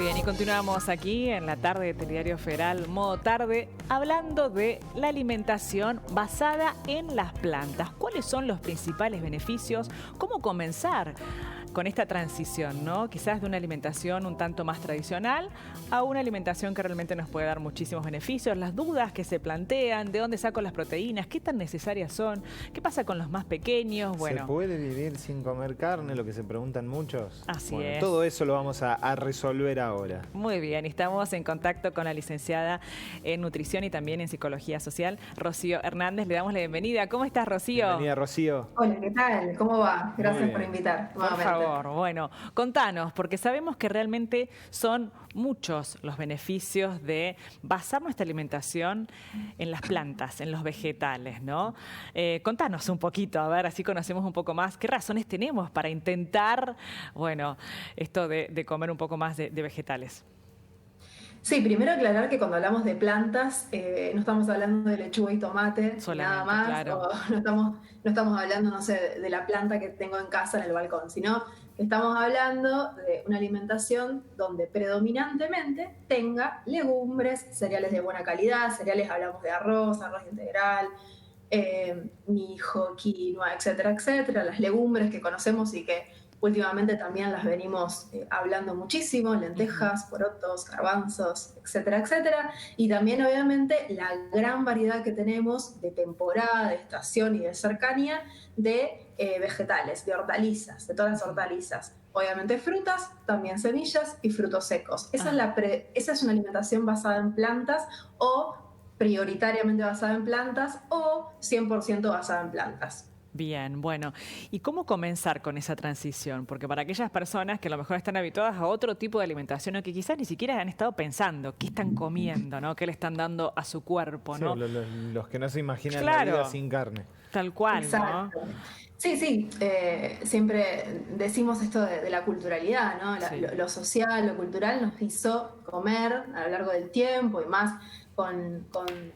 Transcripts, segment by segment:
bien, y continuamos aquí en la tarde de Telediario Federal, modo tarde, hablando de la alimentación basada en las plantas. ¿Cuáles son los principales beneficios? ¿Cómo comenzar con esta transición, ¿no? Quizás de una alimentación un tanto más tradicional a una alimentación que realmente nos puede dar muchísimos beneficios. Las dudas que se plantean, de dónde saco las proteínas, qué tan necesarias son, qué pasa con los más pequeños. Bueno, ¿se puede vivir sin comer carne? Lo que se preguntan muchos. Así bueno, es. Todo eso lo vamos a resolver ahora. Muy bien, estamos en contacto con la licenciada en nutrición y también en psicología social, Rocío Hernández. Le damos la bienvenida. ¿Cómo estás, Rocío? Bienvenida, Rocío. Hola, ¿qué tal? ¿Cómo va? Gracias por invitar. Por favor, bueno, contanos, porque sabemos que realmente son muchos los beneficios de basar nuestra alimentación en las plantas, en los vegetales, ¿no? Contanos un poquito, a ver, así conocemos un poco más. ¿Qué razones tenemos para intentar, bueno, esto de comer un poco más de vegetales? Sí, primero aclarar que cuando hablamos de plantas no estamos hablando de lechuga y tomate, solamente, nada más, claro. O no estamos hablando, no sé, de la planta que tengo en casa en el balcón, sino que estamos hablando de una alimentación donde predominantemente tenga legumbres, cereales de buena calidad, cereales, hablamos de arroz integral, mijo, quinoa, etcétera, etcétera, las legumbres que conocemos y que últimamente también las venimos hablando muchísimo, lentejas, porotos, garbanzos, etcétera, etcétera. Y también, obviamente, la gran variedad que tenemos de temporada, de estación y de cercanía de vegetales, de hortalizas, de todas las hortalizas. Obviamente frutas, también semillas y frutos secos. Esa es una alimentación basada en plantas o prioritariamente basada en plantas o 100% basada en plantas. Bien, bueno, ¿y cómo comenzar con esa transición? Porque para aquellas personas que a lo mejor están habituadas a otro tipo de alimentación o que quizás ni siquiera han estado pensando qué están comiendo, ¿no? ¿Qué le están dando a su cuerpo, ¿no? Sí, los que no se imaginan claro, la vida sin carne. Tal cual, exacto. ¿no? Sí, siempre decimos esto de la culturalidad, ¿no? Sí. Lo social, lo cultural nos hizo comer a lo largo del tiempo y más con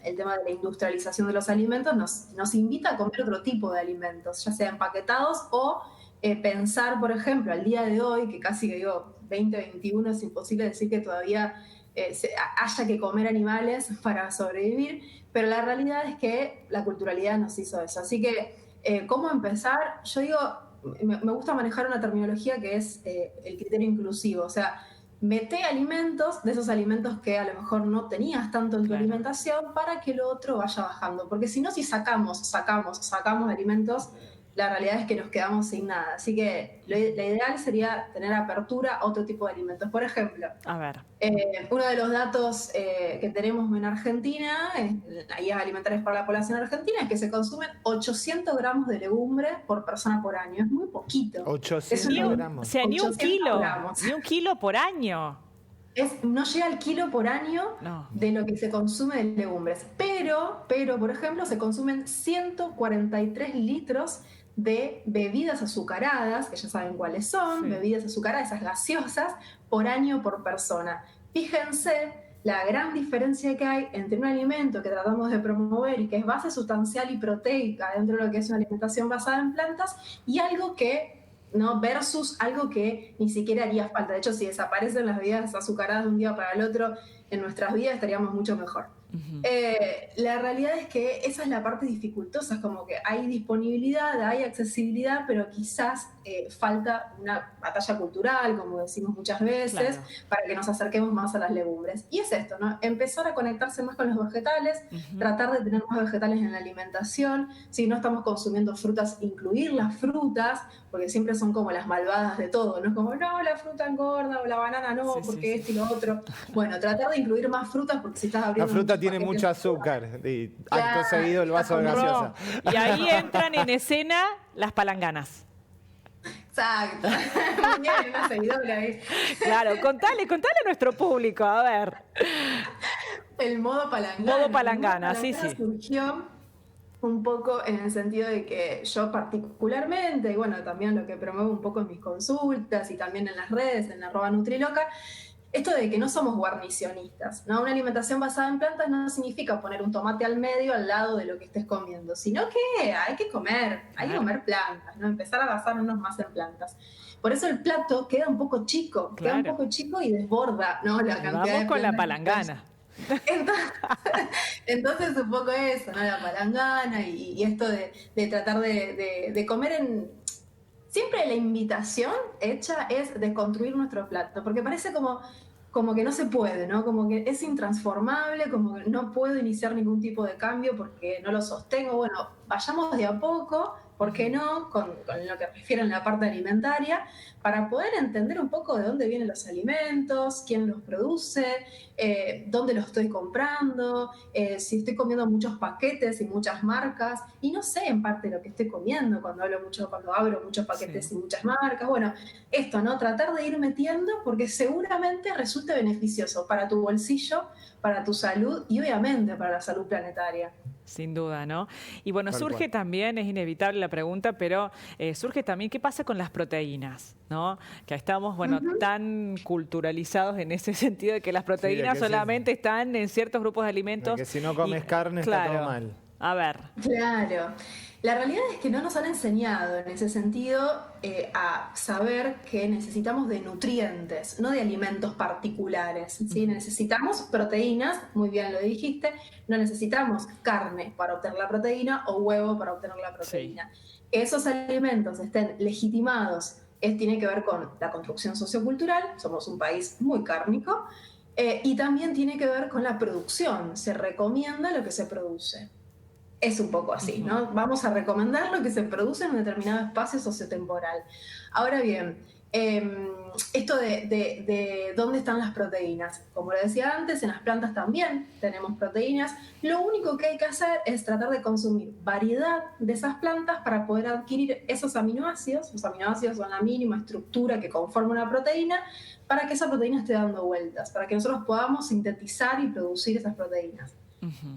el tema de la industrialización de los alimentos, nos invita a comer otro tipo de alimentos, ya sea empaquetados o pensar, por ejemplo, al día de hoy, que casi que digo 2021 es imposible decir que todavía haya que comer animales para sobrevivir, pero la realidad es que la culturalidad nos hizo eso. Así que, ¿cómo empezar? Yo digo, me gusta manejar una terminología que es el criterio inclusivo, o sea, mete alimentos, de esos alimentos que a lo mejor no tenías tanto en tu alimentación, para que lo otro vaya bajando. Porque si no, si sacamos alimentos, la realidad es que nos quedamos sin nada. Así que la ideal sería tener apertura a otro tipo de alimentos. Por ejemplo, a ver. Uno de los datos que tenemos en Argentina, en las guías alimentarias para la población argentina, es que se consumen 800 gramos de legumbre por persona por año. Es muy poquito. 800 gramos. O sea, ni un kilo, gramos. ni un kilo por año. No llega al kilo por año de lo que se consume de legumbres. Pero, por ejemplo, se consumen 143 litros de bebidas azucaradas, que ya saben cuáles son, bebidas azucaradas, esas gaseosas, por año por persona. Fíjense la gran diferencia que hay entre un alimento que tratamos de promover y que es base sustancial y proteica dentro de lo que es una alimentación basada en plantas y algo que, ¿no? Versus algo que ni siquiera haría falta. De hecho, si desaparecen las bebidas azucaradas de un día para el otro en nuestras vidas, estaríamos mucho mejor. La realidad es que esa es la parte dificultosa, es como que hay disponibilidad, hay accesibilidad, pero quizás falta una batalla cultural, como decimos muchas veces, para que nos acerquemos más a las legumbres. Y es esto, ¿no? Empezar a conectarse más con los vegetales, tratar de tener más vegetales en la alimentación. Si no estamos consumiendo frutas, incluir las frutas, porque siempre son como las malvadas de todo, ¿no? Es como, no, la fruta engorda, o la banana no, porque esto y lo otro. Bueno, tratar de incluir más frutas, porque si estás abriendo... La fruta tiene mucho azúcar y acto seguido el vaso de gaseosa. Y ahí entran en escena las palanganas. Exacto. Muy bien, una seguidora ahí. Claro, contale a nuestro público, a ver. El modo palangana. Modo palangana, sí. Surgió un poco en el sentido de que yo particularmente, y bueno, también lo que promuevo un poco en mis consultas y también en las redes, en @nutriloca, esto de que no somos guarnicionistas, ¿no? Una alimentación basada en plantas no significa poner un tomate al medio al lado de lo que estés comiendo, sino que hay que comer plantas, ¿no? Empezar a basarnos más en plantas. Por eso el plato queda un poco chico, y desborda, ¿no? La cantidad vamos de con la plantas. palangana. Entonces un poco eso, ¿no? La palangana y esto de tratar de comer en... Siempre la invitación hecha es de construir nuestro plato, porque parece como que no se puede, ¿no? Como que es intransformable, como que no puedo iniciar ningún tipo de cambio porque no lo sostengo. Bueno, vayamos de a poco, ¿por qué no? Con lo que refieren a la parte alimentaria, para poder entender un poco de dónde vienen los alimentos, quién los produce, dónde los estoy comprando, si estoy comiendo muchos paquetes y muchas marcas, y no sé en parte lo que estoy comiendo cuando abro muchos paquetes y muchas marcas. Bueno, esto, ¿no? Tratar de ir metiendo porque seguramente resulte beneficioso para tu bolsillo, para tu salud y obviamente para la salud planetaria. Sin duda, ¿no? Y bueno, surge también, es inevitable la pregunta, pero surge también qué pasa con las proteínas, ¿no? Que estamos, bueno, tan culturalizados en ese sentido de que las proteínas solamente están en ciertos grupos de alimentos. Que si no comes carne está todo mal. A ver. Claro. La realidad es que no nos han enseñado en ese sentido a saber que necesitamos de nutrientes, no de alimentos particulares, ¿sí? Necesitamos proteínas, muy bien lo dijiste, no necesitamos carne para obtener la proteína o huevo para obtener la proteína. Sí. Que esos alimentos estén legitimados tiene que ver con la construcción sociocultural, somos un país muy cárnico, y también tiene que ver con la producción, se recomienda lo que se produce. Es un poco así, ¿no? Vamos a recomendar lo que se produce en un determinado espacio sociotemporal. Ahora bien, esto de dónde están las proteínas. Como lo decía antes, en las plantas también tenemos proteínas. Lo único que hay que hacer es tratar de consumir variedad de esas plantas para poder adquirir esos aminoácidos. Los aminoácidos son la mínima estructura que conforma una proteína, para que esa proteína esté dando vueltas, para que nosotros podamos sintetizar y producir esas proteínas.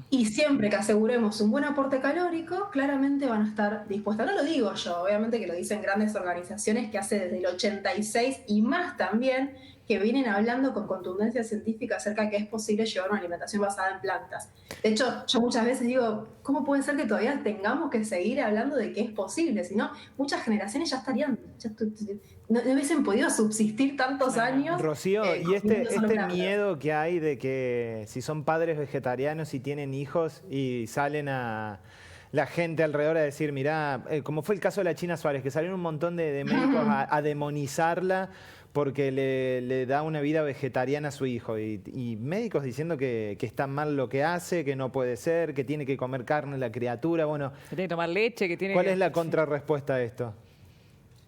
Y siempre que aseguremos un buen aporte calórico, claramente van a estar dispuestas. No lo digo yo, obviamente que lo dicen grandes organizaciones que hace desde el 86 y más también, que vienen hablando con contundencia científica acerca de que es posible llevar una alimentación basada en plantas. De hecho, yo muchas veces digo, ¿cómo puede ser que todavía tengamos que seguir hablando de que es posible? Si no, muchas generaciones ya estarían... no hubiesen podido subsistir tantos años. Rocío, y este miedo que hay de que si son padres vegetarianos y tienen hijos y salen a la gente alrededor a decir, mirá, como fue el caso de la China Suárez, que salieron un montón de médicos a demonizarla porque le da una vida vegetariana a su hijo. Y médicos diciendo que está mal lo que hace, que no puede ser, que tiene que comer carne la criatura. Bueno, que tiene que tomar leche, que tiene ¿cuál es la contrarrespuesta a esto?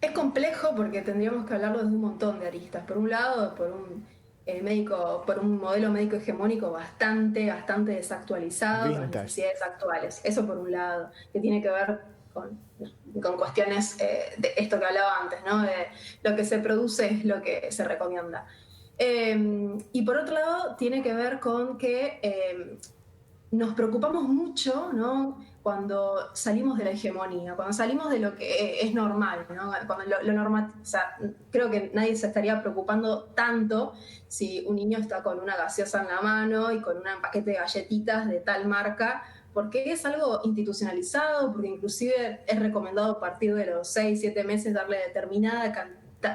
Es complejo porque tendríamos que hablarlo desde un montón de aristas. Por un lado, por un modelo médico hegemónico bastante desactualizado, con necesidades actuales. Eso por un lado, que tiene que ver con cuestiones de esto que hablaba antes, ¿no? De lo que se produce es lo que se recomienda. Y por otro lado, tiene que ver con que nos preocupamos mucho, ¿no? Cuando salimos de la hegemonía, cuando salimos de lo que es normal, ¿no? Cuando lo normal, o sea, creo que nadie se estaría preocupando tanto si un niño está con una gaseosa en la mano y con un paquete de galletitas de tal marca, porque es algo institucionalizado, porque inclusive es recomendado a partir de los 6, 7 meses darle determinada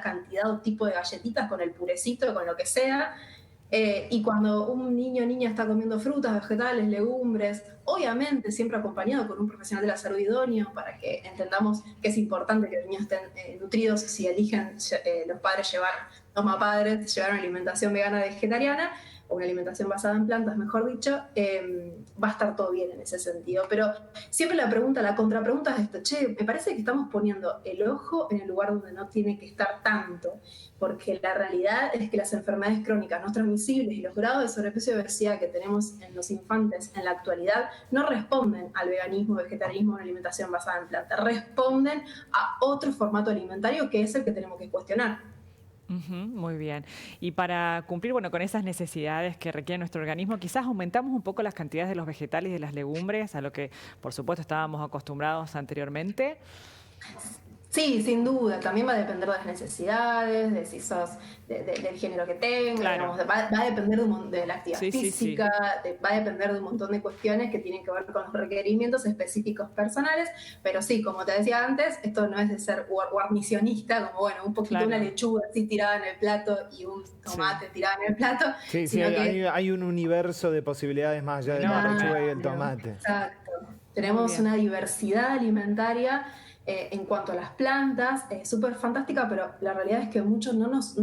cantidad o tipo de galletitas con el purecito, con lo que sea. Y cuando un niño o niña está comiendo frutas, vegetales, legumbres, obviamente siempre acompañado con un profesional de la salud idóneo para que entendamos que es importante que los niños estén nutridos si eligen los mamá padres llevar una alimentación vegana vegetariana o una alimentación basada en plantas, mejor dicho, va a estar todo bien en ese sentido. Pero siempre la contrapregunta es esto, me parece que estamos poniendo el ojo en el lugar donde no tiene que estar tanto, porque la realidad es que las enfermedades crónicas no transmisibles y los grados de sobrepeso y obesidad que tenemos en los infantes en la actualidad no responden al veganismo, vegetarianismo, una alimentación basada en plantas, responden a otro formato alimentario que es el que tenemos que cuestionar. Muy bien. Y para cumplir con esas necesidades que requiere nuestro organismo, quizás aumentamos un poco las cantidades de los vegetales y de las legumbres, a lo que, por supuesto, estábamos acostumbrados anteriormente. Sí, sin duda. También va a depender de las necesidades, de si sos del género que tengas, claro. digamos, va a depender de la actividad física, va a depender de un montón de cuestiones que tienen que ver con los requerimientos específicos personales, pero sí, como te decía antes, esto no es de ser guarnicionista, como bueno, un poquito una lechuga así tirada en el plato y un tomate tirado en el plato. Sí, sí, hay un universo de posibilidades más allá de la lechuga y el tomate. Exacto. Tenemos una diversidad alimentaria en cuanto a las plantas, súper fantástica, pero la realidad es que muchos no nos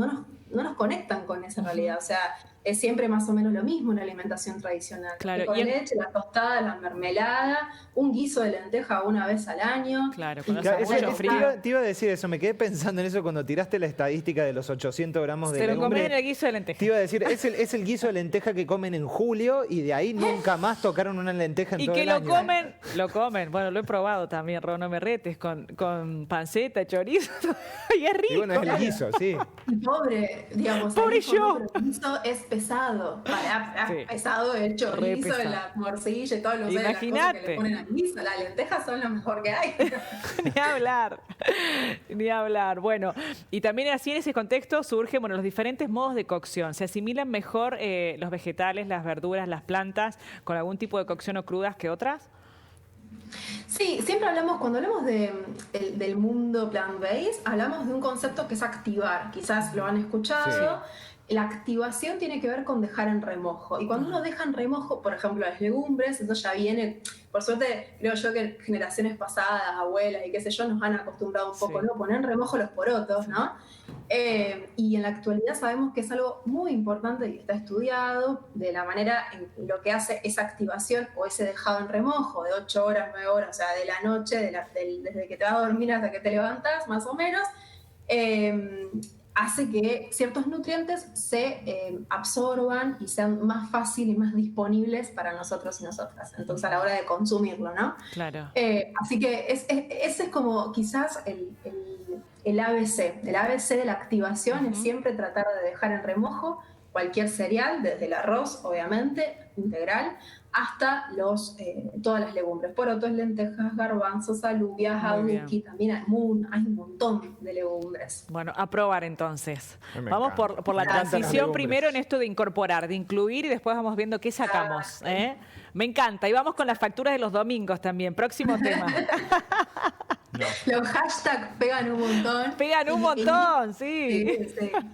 conectan con esa realidad. O sea, es siempre más o menos lo mismo una alimentación tradicional. Claro. Con leche, la tostada, la mermelada, un guiso de lenteja una vez al año. Claro, con los te iba a decir eso, me quedé pensando en eso cuando tiraste la estadística de los 800 gramos de legumbre. Se lo comen el guiso de lenteja. Te iba a decir, es el guiso de lenteja que comen en julio y de ahí nunca más tocaron una lenteja en todo el año. Y que lo comen. Bueno, lo he probado también, Ro, no me retes, con panceta, chorizo, y es rico. Y bueno, es el guiso, sí. Pobre, digamos. Pobre yo. El guiso es pesado, pesado el chorizo, la morcilla y todos los cosas que le ponen al guiso. Las lentejas son lo mejor que hay. Ni hablar. Bueno, y también así en ese contexto surgen los diferentes modos de cocción. ¿Se asimilan mejor los vegetales, las verduras, las plantas con algún tipo de cocción o crudas que otras? Sí, siempre cuando hablamos del mundo plant-based, hablamos de un concepto que es activar. Quizás lo han escuchado. Sí. La activación tiene que ver con dejar en remojo. Y cuando uno deja en remojo, por ejemplo, las legumbres, eso ya viene, por suerte, creo yo que generaciones pasadas, abuelas y qué sé yo, nos han acostumbrado un poco, ¿no? Poner en remojo los porotos, ¿no? Y en la actualidad sabemos que es algo muy importante y está estudiado de la manera en lo que hace esa activación o ese dejado en remojo de 8 horas, 9 horas, o sea, de la noche, desde que te vas a dormir hasta que te levantas, más o menos, hace que ciertos nutrientes se absorban y sean más fáciles y más disponibles para nosotros y nosotras. Entonces, a la hora de consumirlo, ¿no? Claro. Así que ese es como quizás el ABC. El ABC de la activación es siempre tratar de dejar en remojo cualquier cereal, desde el arroz, obviamente, integral, hasta todas las legumbres, porotos, lentejas, garbanzos, alubias, aduki, también hay un montón de legumbres. Bueno, a probar entonces. Vamos por la transición primero en esto de incorporar, de incluir y después vamos viendo qué sacamos. Me encanta. Y vamos con las facturas de los domingos también. Próximo tema. Los hashtags pegan un montón. Pegan un montón, sí.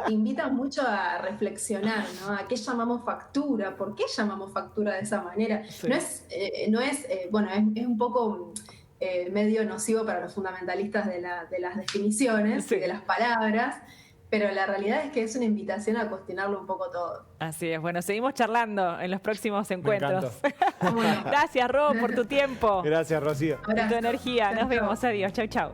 Invitan mucho a reflexionar, ¿no? ¿A qué llamamos factura? ¿Por qué llamamos factura de esa manera? Sí. Es un poco medio nocivo para los fundamentalistas de las definiciones y de las palabras, pero la realidad es que es una invitación a cuestionarlo un poco todo. Así es. Bueno, seguimos charlando en los próximos encuentros. Gracias, Ro, por tu tiempo. Gracias, Rocío. Por tu energía. Nos vemos. Adiós. Chau, chau.